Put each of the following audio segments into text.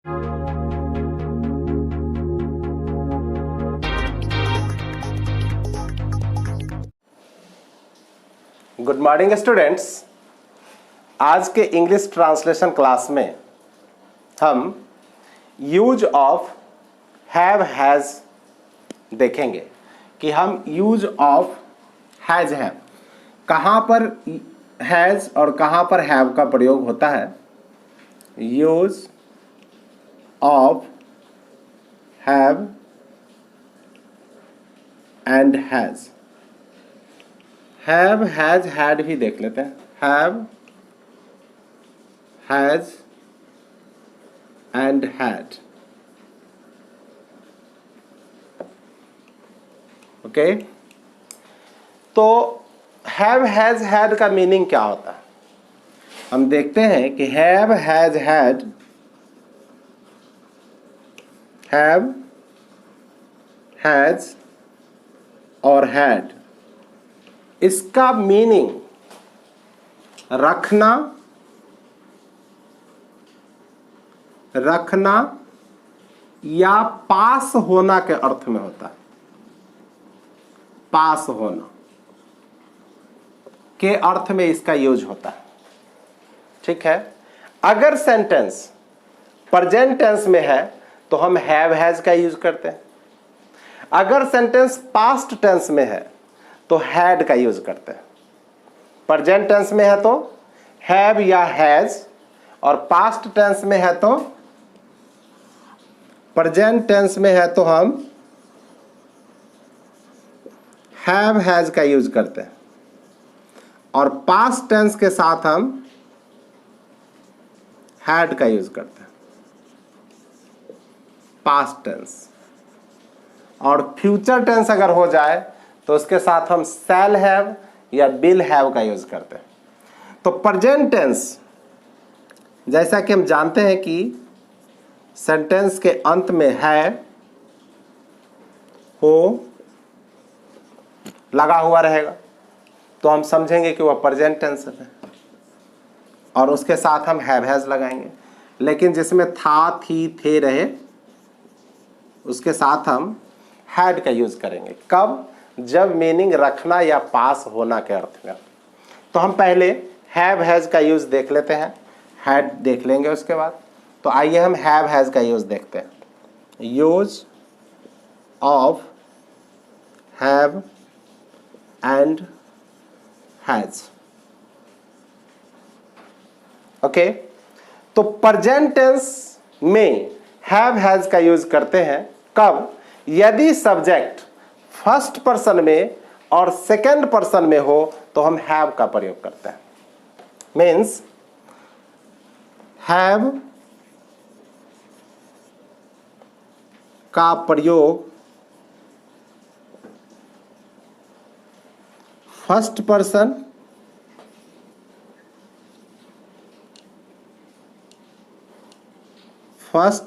Good morning students. आज के English translation class में हम यूज ऑफ हैव हैज देखेंगे कि हम यूज ऑफ हैज हैव कहाँ पर हैज और कहाँ पर हैव का प्रयोग होता है। Use of have and has. Have has had भी देख लेते हैं। Have has and had. Okay, तो हैव हैज हैड का मीनिंग क्या होता है हम देखते हैं कि have has had, have has और हैड, इसका मीनिंग रखना, रखना या पास होना के अर्थ में होता है। पास होना के अर्थ में इसका यूज होता है। ठीक है, अगर सेंटेंस प्रेजेंट टेंस में है तो हम हैव हैज का यूज करते हैं। अगर सेंटेंस पास्ट टेंस में है तो हैड का यूज करते हैं। प्रेजेंट टेंस में है तो हैव या हैज, और पास्ट टेंस में है तो प्रेजेंट टेंस में है तो हम हैव हैज का यूज करते हैं, और पास्ट टेंस के साथ हम हैड का यूज करते हैं। पास्ट टेंस और फ्यूचर टेंस अगर हो जाए तो उसके साथ हम शैल हैव या विल हैव का यूज करते हैं। तो प्रेजेंट टेंस, जैसा कि हम जानते हैं कि सेंटेंस के अंत में है, हो लगा हुआ रहेगा तो हम समझेंगे कि वह प्रेजेंट टेंस है, और उसके साथ हम हैव हैज लगाएंगे। लेकिन जिसमें था, थी, थे रहे, उसके साथ हम हैड का यूज करेंगे। कब? जब मीनिंग रखना या पास होना के अर्थ में। तो हम पहले हैव हैज का यूज देख लेते हैं, हैड देख लेंगे उसके बाद। तो आइए हम हैव हैज का यूज देखते हैं। Use of have and has. Okay, तो प्रेजेंट टेंस में हैव हैज का यूज करते हैं। कब? यदि सब्जेक्ट फर्स्ट पर्सन में और सेकंड पर्सन में हो तो हम हैव का प्रयोग करते हैं। मीन्स हैव का प्रयोग फर्स्ट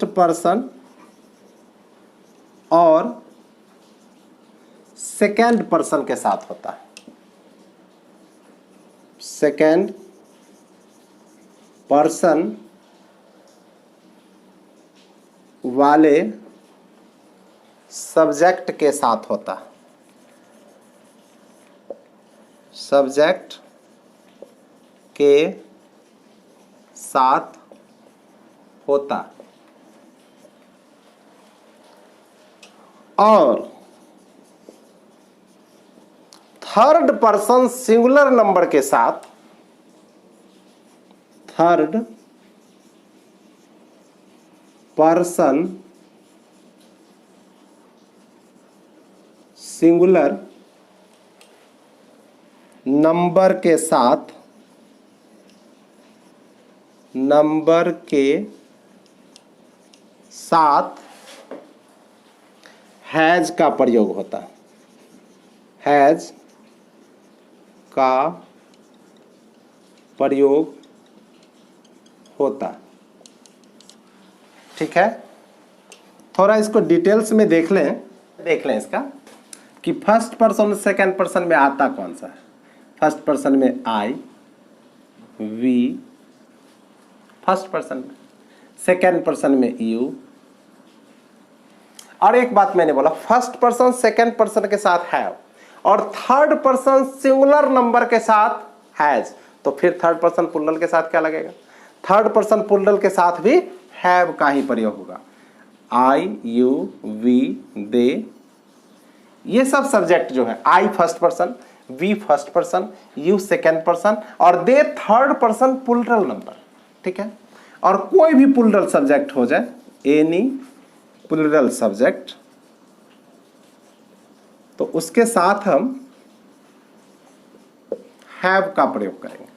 पर्सन और सेकेंड पर्सन के साथ होता है। सेकेंड पर्सन वाले सब्जेक्ट के साथ होता है। सब्जेक्ट के साथ होता, और थर्ड पर्सन सिंगुलर नंबर के साथ, थर्ड पर्सन सिंगुलर नंबर के साथ, नंबर के साथ हैज का प्रयोग होता है। हैज का प्रयोग होता। ठीक है, थोड़ा इसको डिटेल्स में देख लें इसका कि फर्स्ट पर्सन और सेकंड पर्सन में आता कौन सा है। फर्स्ट पर्सन में आई, वी, फर्स्ट पर्सन में। सेकेंड पर्सन में यू। और एक बात मैंने बोला, फर्स्ट पर्सन सेकेंड पर्सन के साथ हैव और थर्ड पर्सन सिंगुलर नंबर के साथ हैज, तो फिर थर्ड पर्सन प्लूरल के साथ क्या लगेगा? थर्ड पर्सन प्लूरल के साथ भी हैव का ही प्रयोग होगा। आई, यू, वी, दे, ये सब सब्जेक्ट जो है, I first person, we first person, you second person और they third person plural number, ठीक है। और कोई भी प्लूरल सब्जेक्ट हो जाए, एनी प्लूरल सब्जेक्ट, तो उसके साथ हम हैव का प्रयोग करेंगे।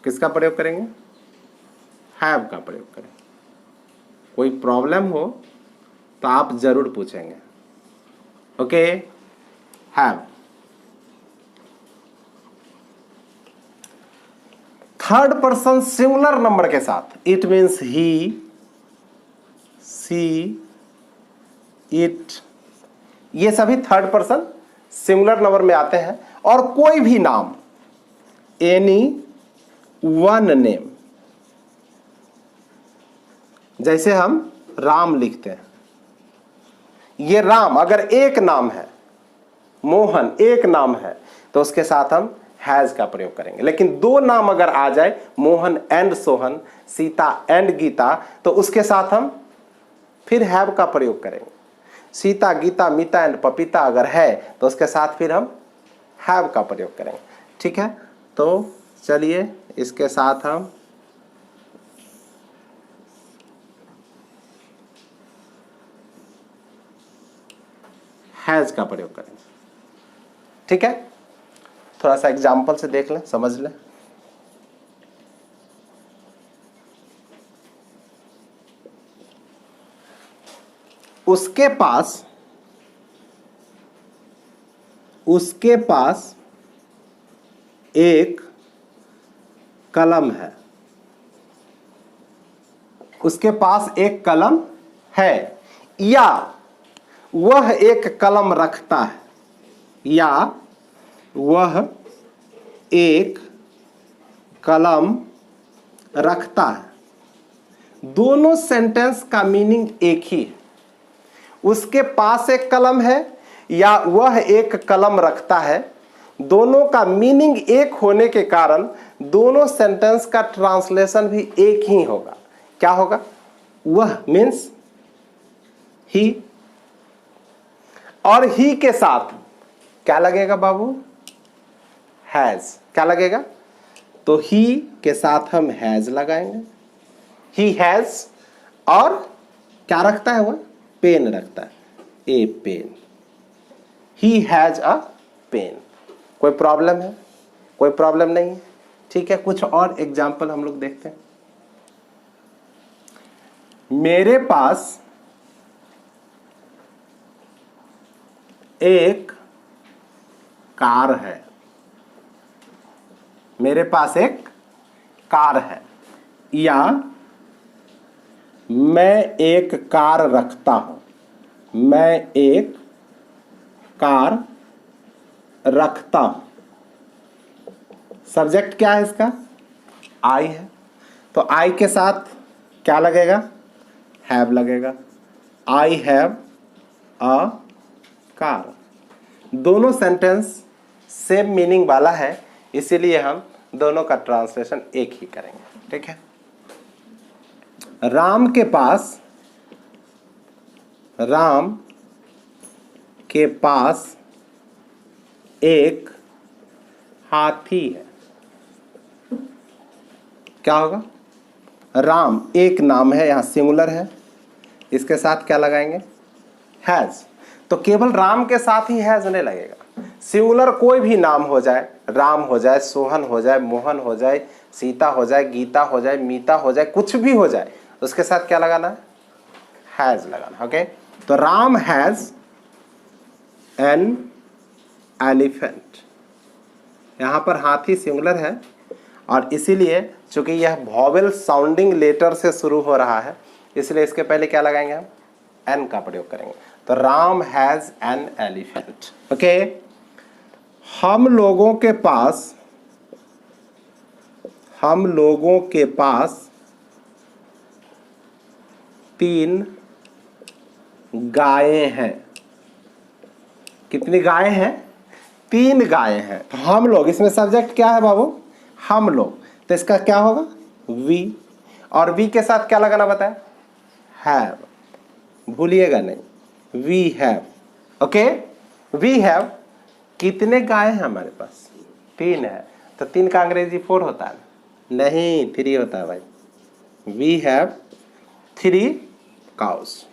किसका प्रयोग करेंगे? हैव का प्रयोग करेंगे। कोई प्रॉब्लम हो तो आप जरूर पूछेंगे। Okay, have. Third person singular number के साथ, it means he, she, it, ये सभी थर्ड पर्सन सिंगुलर नंबर में आते हैं। और कोई भी नाम, एनी वन नेम, जैसे हम राम लिखते हैं, ये राम अगर एक नाम है, मोहन एक नाम है, तो उसके साथ हम हैज का प्रयोग करेंगे। लेकिन दो नाम अगर आ जाए, मोहन एंड सोहन, सीता एंड गीता, तो उसके साथ हम फिर हैव का प्रयोग करेंगे। सीता, गीता, मीता एंड पपीता अगर है तो उसके साथ फिर हम हैव का प्रयोग करेंगे, ठीक है। तो चलिए इसके साथ हम हैज का प्रयोग करेंगे, ठीक है। थोड़ा सा एग्जाम्पल से देख लें, समझ लें। उसके पास एक कलम है। उसके पास एक कलम है, या वह एक कलम रखता है, या वह एक कलम रखता है। दोनों सेंटेंस का मीनिंग एक ही है। उसके पास एक कलम है या वह एक कलम रखता है, दोनों का मीनिंग एक होने के कारण दोनों सेंटेंस का ट्रांसलेशन भी एक ही होगा। क्या होगा? वह मीन्स ही, और ही के साथ क्या लगेगा बाबू? हैज। क्या लगेगा? तो ही के साथ हम हैज लगाएंगे। ही हैज, और क्या रखता है? वह पेन रखता है, a pen. He has a pen. कोई प्रॉब्लम है? कोई प्रॉब्लम नहीं है, ठीक है। कुछ और एग्जाम्पल हम लोग देखते हैं। मेरे पास एक कार है। मेरे पास एक कार है, या मैं एक कार रखता हूं। मैं एक कार रखता हूं। सब्जेक्ट क्या है इसका? आई है। तो आई के साथ क्या लगेगा? हैव लगेगा। I have a car. दोनों सेंटेंस सेम मीनिंग वाला है, इसीलिए हम दोनों का ट्रांसलेशन एक ही करेंगे, ठीक है। राम के पास एक हाथी है। क्या होगा? राम एक नाम है, यहां सिंगुलर है, इसके साथ क्या लगाएंगे? हैज। तो केवल राम के साथ ही हैज नहीं लगेगा। सिंगुलर कोई भी नाम हो जाए, राम हो जाए, सोहन हो जाए, मोहन हो जाए, सीता हो जाए, गीता हो जाए, मीता हो जाए, कुछ भी हो जाए, उसके साथ क्या लगाना है? हैज लगाना। ओके, तो राम हैज एन एलिफेंट। यहां पर हाथी सिंगुलर है, और इसीलिए चूंकि यह वॉवेल साउंडिंग लेटर से शुरू हो रहा है, इसलिए इसके पहले क्या लगाएंगे? हम एन का प्रयोग करेंगे। तो Ram has an elephant. Okay, हम लोगों के पास हम लोगों के पास 3 गायें हैं। कितनी गायें हैं? 3 गायें हैं। तो हम लोग, इसमें सब्जेक्ट क्या है बाबू? हम लोग। तो इसका क्या होगा? वी। और वी के साथ क्या लगाना बताया? हैव, भूलिएगा नहीं, we have. Okay, we have. कितने गाय हैं हमारे पास? 3 है। तो 3 का अंग्रेजी 4 होता है? नहीं, 3 होता है भाई। We have 3 cows.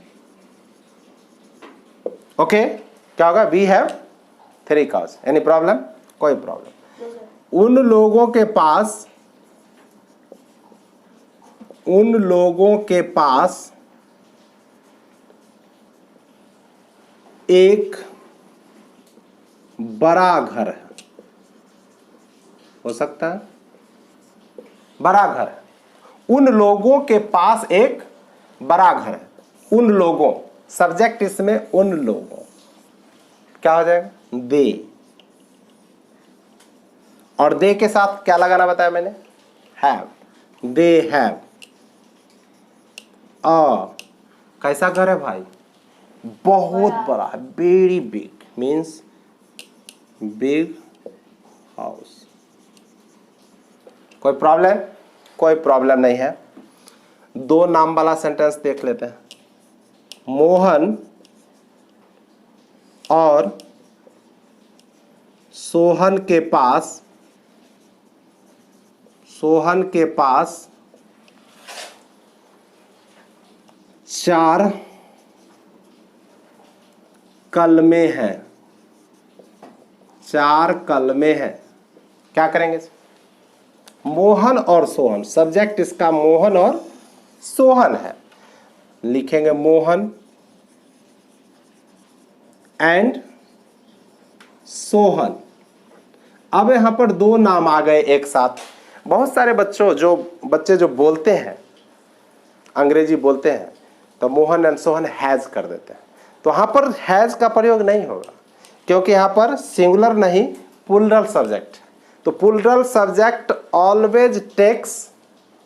ओके, क्या होगा? We have 3 cows. Any problem? कोई प्रॉब्लम। उन लोगों के पास एक बड़ा घर है। हो सकता है बड़ा घर है। उन लोगों के पास एक बड़ा घर है। उन लोगों, सब्जेक्ट इसमें उन लोगों, क्या हो जाएगा? दे। और दे के साथ क्या लगाना बताया मैंने? हैव। दे हैव कैसा घर है भाई? बहुत बड़ा है, very big, means big house. कोई प्रॉब्लम? कोई प्रॉब्लम नहीं है। 2 नाम वाला सेंटेंस देख लेते हैं। मोहन और सोहन के पास 4 कलमे हैं। 4 कलमे हैं। क्या करेंगे? मोहन और सोहन, सब्जेक्ट इसका मोहन और सोहन है। लिखेंगे मोहन एंड सोहन। अब यहां पर 2 नाम आ गए एक साथ। बहुत सारे बच्चे जो बोलते हैं, अंग्रेजी बोलते हैं, तो मोहन एंड सोहन हैज कर देते हैं। तो यहां पर हैज का प्रयोग नहीं होगा, क्योंकि यहां पर सिंगुलर नहीं, प्लूरल सब्जेक्ट। तो plural subject always takes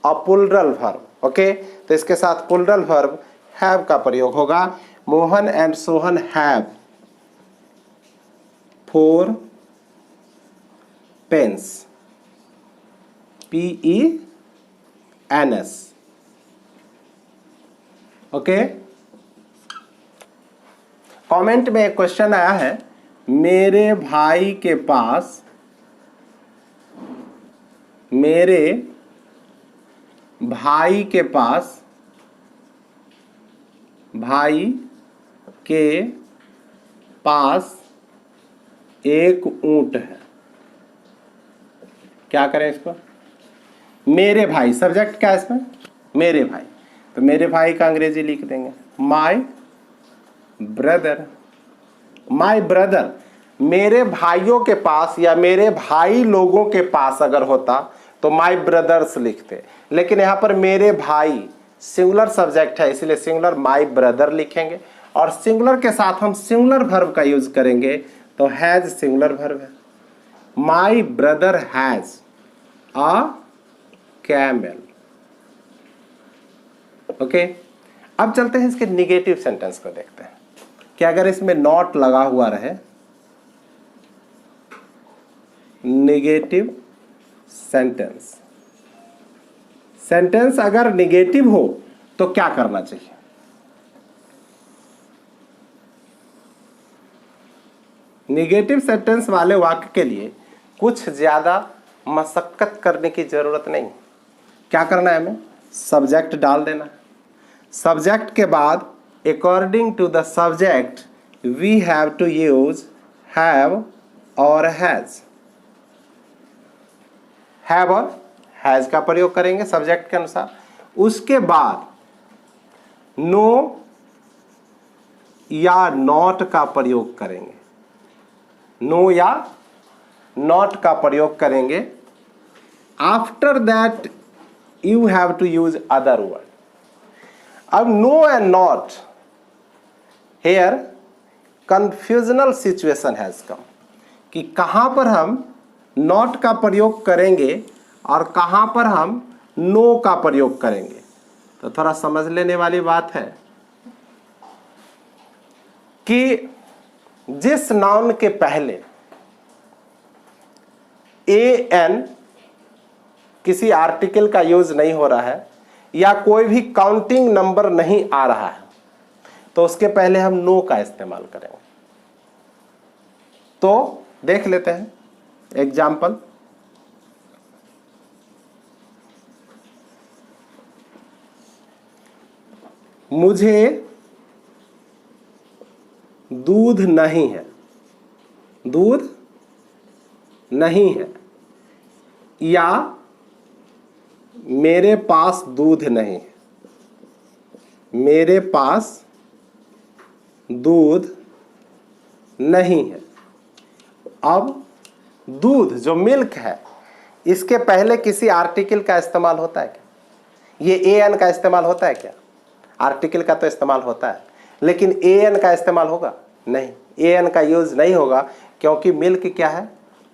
a plural verb. Okay, तो इसके साथ प्लूरल वर्ब हैव का प्रयोग होगा। Mohan and Sohan have 4 pens, PENS। Okay, comment में एक क्वेश्चन आया है, मेरे भाई के पास 1 ऊंट है। क्या करें इसको? मेरे भाई, सब्जेक्ट क्या है इसमें? मेरे भाई। तो मेरे भाई का अंग्रेजी लिख देंगे माय ब्रदर। My brother. मेरे भाइयों के पास या मेरे भाई लोगों के पास अगर होता तो माय ब्रदर्स लिखते, लेकिन यहां पर मेरे भाई सिंगुलर सब्जेक्ट है, इसलिए सिंगुलर माय ब्रदर लिखेंगे। और सिंगुलर के साथ हम सिंगुलर वर्ब का यूज करेंगे, तो हैज सिंगुलर वर्ब है। My brother has a camel. Okay, अब चलते हैं इसके निगेटिव सेंटेंस को देखते हैं कि अगर इसमें नॉट लगा हुआ रहे, निगेटिव सेंटेंस अगर निगेटिव हो तो क्या करना चाहिए? निगेटिव सेंटेंस वाले वाक्य के लिए कुछ ज्यादा मशक्कत करने की जरूरत नहीं। क्या करना है? हमें सब्जेक्ट डाल देना। सब्जेक्ट के बाद according to the subject we have to use have और हैज। हैव और हैज का प्रयोग करेंगे सब्जेक्ट के अनुसार। उसके बाद नो या नॉट का प्रयोग करेंगे। नो या नॉट का प्रयोग करेंगे। After that you have to use other word. अब no and not, here confusional situation has come, कि कहां पर हम नॉट का प्रयोग करेंगे और कहाँ पर हम नो का प्रयोग करेंगे। तो थोड़ा समझ लेने वाली बात है कि जिस नाउन के पहले एन किसी आर्टिकल का यूज नहीं हो रहा है या कोई भी काउंटिंग नंबर नहीं आ रहा है, तो उसके पहले हम नो का इस्तेमाल करेंगे। तो देख लेते हैं एग्जाम्पल। मुझे दूध नहीं है, दूध नहीं है, या मेरे पास दूध नहीं है, मेरे पास दूध नहीं है। अब दूध जो मिल्क है, इसके पहले किसी आर्टिकल का इस्तेमाल होता है क्या? ये एन का इस्तेमाल होता है क्या? आर्टिकल का तो इस्तेमाल होता है, लेकिन एन का इस्तेमाल होगा नहीं, एन का यूज नहीं होगा, क्योंकि मिल्क क्या है?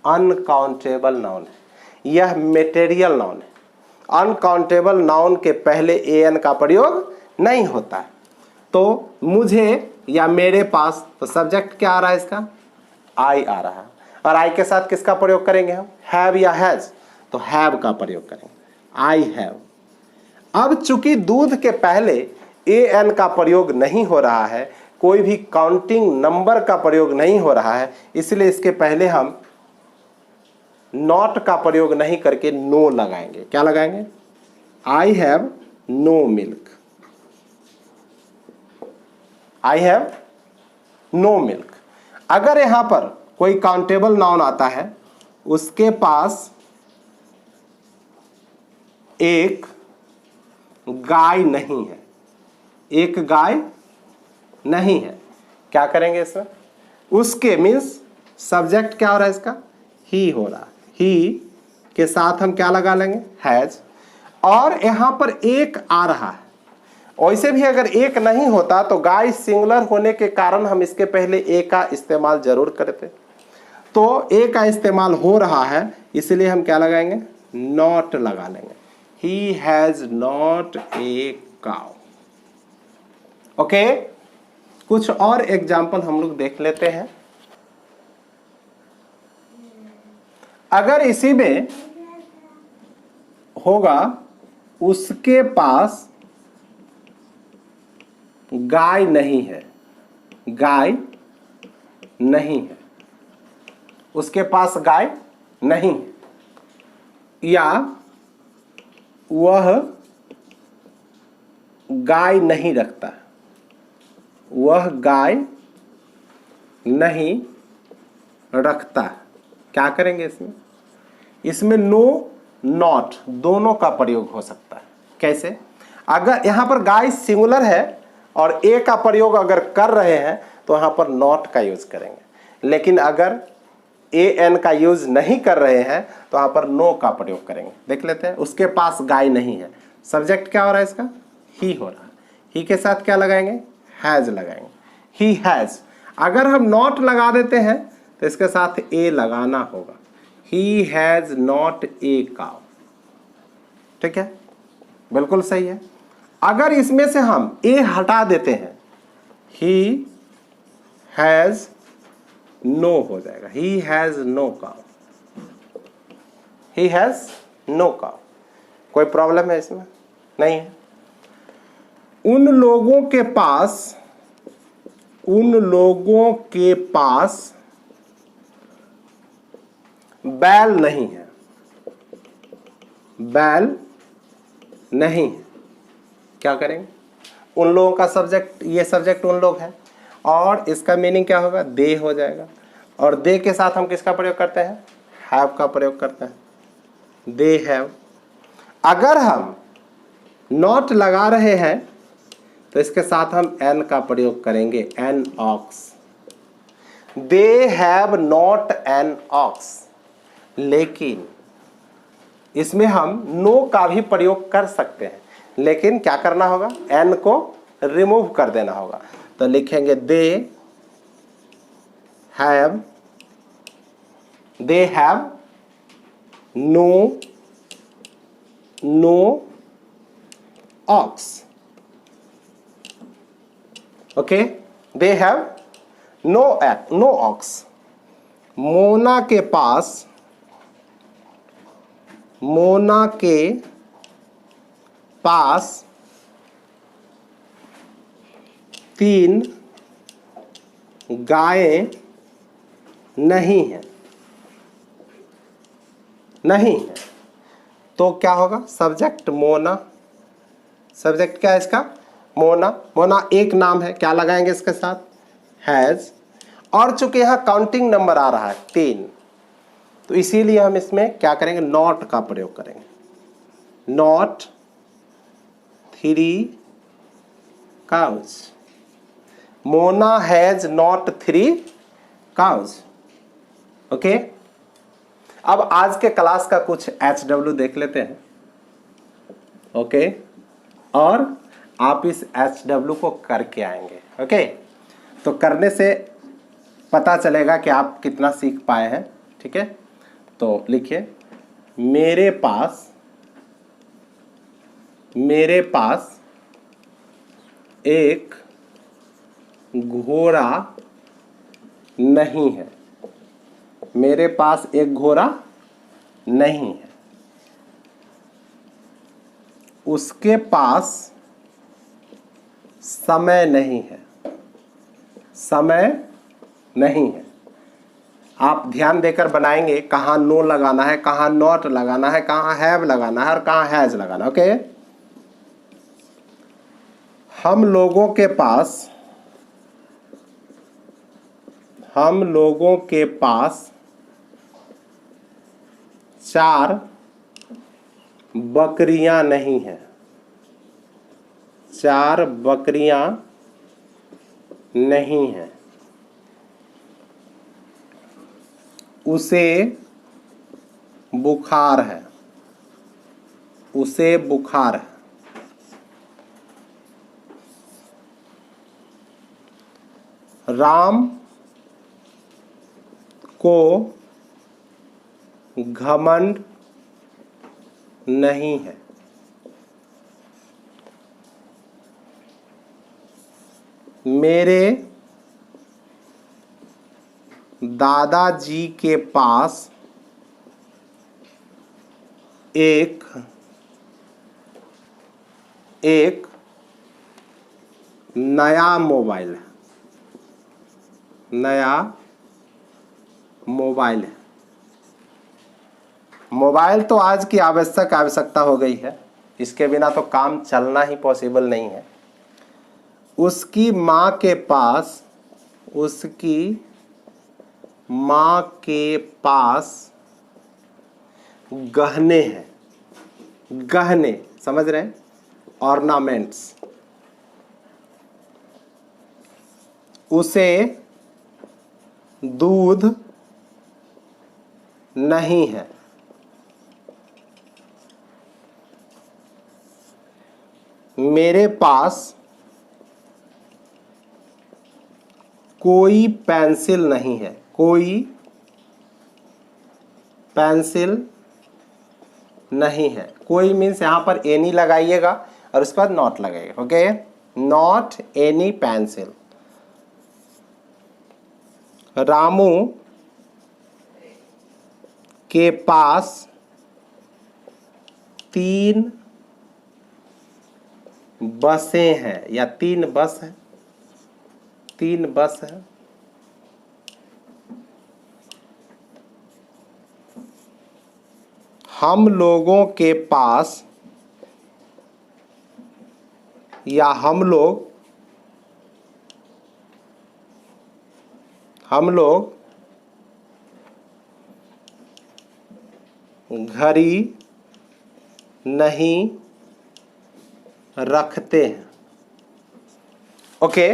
अनकाउंटेबल नाउन है, यह मेटेरियल नाउन है। अनकाउंटेबल नाउन के पहले एन का प्रयोग नहीं होता है। तो मुझे या मेरे पास, तो सब्जेक्ट क्या आ रहा है इसका? आई आ रहा है, और आई के साथ किसका प्रयोग करेंगे हम? हैव या हैज? तो हैव का प्रयोग करेंगे, आई हैव। अब चूंकि दूध के पहले एन का प्रयोग नहीं हो रहा है, कोई भी काउंटिंग नंबर का प्रयोग नहीं हो रहा है, इसलिए इसके पहले हम नॉट का प्रयोग नहीं करके नो लगाएंगे। क्या लगाएंगे? I have no milk, I have no milk. अगर यहां पर कोई काउंटेबल नाउन आता है, उसके पास एक गाय नहीं है, एक गाय नहीं है, क्या करेंगे इसमें? उसके मीन्स सब्जेक्ट क्या हो रहा है इसका? ही हो रहा है, ही के साथ हम क्या लगा लेंगे? हैज। और यहां पर एक आ रहा है, वैसे भी अगर एक नहीं होता तो गाय सिंगुलर होने के कारण हम इसके पहले ए का इस्तेमाल जरूर करते। तो ए का इस्तेमाल हो रहा है, इसलिए हम क्या लगाएंगे? नॉट लगा लेंगे। He has not a cow. Okay, कुछ और एग्जाम्पल हम लोग देख लेते हैं। अगर इसी में होगा उसके पास गाय नहीं है, गाय नहीं है, उसके पास गाय नहीं है, या वह गाय नहीं रखता, वह गाय नहीं रखता। क्या करेंगे इसमें? इसमें नो नॉट दोनों का प्रयोग हो सकता है। कैसे? अगर यहां पर गाय सिंगुलर है और ए का प्रयोग अगर कर रहे हैं तो यहां पर नॉट का यूज करेंगे, लेकिन अगर ए एन का यूज नहीं कर रहे हैं तो यहां पर नो का प्रयोग करेंगे। देख लेते हैं। उसके पास गाय नहीं है, सब्जेक्ट क्या हो रहा है इसका? ही हो रहा है, ही के साथ क्या लगाएंगे? हैज लगाएंगे, ही हैज। अगर हम नॉट लगा देते हैं तो इसके साथ ए लगाना होगा, he has not a cow. ठीक है, बिल्कुल सही है। अगर इसमें से हम ए हटा देते हैं, ही हैज नो हो जाएगा, he has no cow, he has no cow. कोई प्रॉब्लम है इसमें? नहीं है। उन लोगों के पास बैल नहीं है, बैल नहीं है। क्या करेंगे? उन लोगों का सब्जेक्ट, ये सब्जेक्ट उन लोग है, और इसका मीनिंग क्या होगा? दे हो जाएगा। और दे के साथ हम किसका प्रयोग करते हैं? हैव का प्रयोग करते हैं, दे हैव। अगर हम नॉट लगा रहे हैं तो इसके साथ हम एन का प्रयोग करेंगे, an ox. They have not an ox. लेकिन इसमें हम नो का भी प्रयोग कर सकते हैं, लेकिन क्या करना होगा? एन को रिमूव कर देना होगा। तो लिखेंगे they have no no ox. Okay, they have no ox. Mona के पास 3 गायें नहीं है। तो क्या होगा? सब्जेक्ट मोना। सब्जेक्ट क्या है इसका? मोना। मोना एक नाम है, क्या लगाएंगे इसके साथ? हैज। और चूंकि यहां काउंटिंग नंबर आ रहा है 3, तो इसीलिए हम इसमें क्या करेंगे? नॉट का प्रयोग करेंगे। Not 3 cows. Mona has not 3 cows. Okay, अब आज के क्लास का कुछ HW देख लेते हैं। ओके, और आप इस HW को करके आएंगे। ओके, तो करने से पता चलेगा कि आप कितना सीख पाए हैं। ठीक है, तो लिखिए, मेरे पास एक घोड़ा नहीं है। मेरे पास एक घोड़ा नहीं है। उसके पास समय नहीं है। समय नहीं है। आप ध्यान देकर बनाएंगे कहाँ नो लगाना है, कहाँ नॉट लगाना है, कहाँ हैव लगाना है और कहाँ हैज लगाना है। ओके, हम लोगों के पास 4 बकरियां नहीं हैं। 4 बकरियां नहीं हैं। उसे बुखार है। उसे बुखार है। राम को घमंड नहीं है। मेरे दादाजी के पास एक नया मोबाइल है। नया मोबाइल है। मोबाइल तो आज की आवश्यकता हो गई है। इसके बिना तो काम चलना ही पॉसिबल नहीं है। उसकी माँ के पास गहने हैं। गहने, समझ रहे हैं? ऑर्नामेंट्स। उसे दूध नहीं है। मेरे पास कोई पेंसिल नहीं है। कोई पेंसिल नहीं है। कोई मीन्स यहां पर एनी लगाइएगा और उस पर नॉट लगाइएगा। Okay, not any pencil. Ramu के पास 3 बसें हैं या 3 बस है। 3 बस है। हम लोगों के पास या हम लोग घड़ी नहीं रखते हैं। ओके,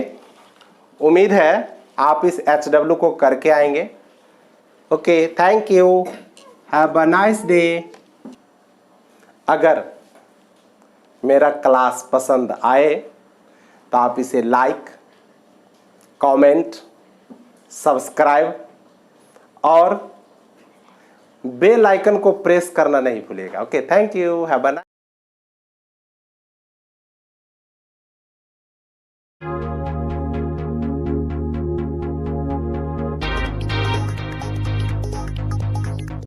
उम्मीद है आप इस HW को करके आएंगे। Okay, thank you, have a nice day. अगर मेरा क्लास पसंद आए तो आप इसे लाइक, कमेंट, सब्सक्राइब और बेल आइकन को प्रेस करना नहीं भूलिएगा। Okay, thank you, have a nice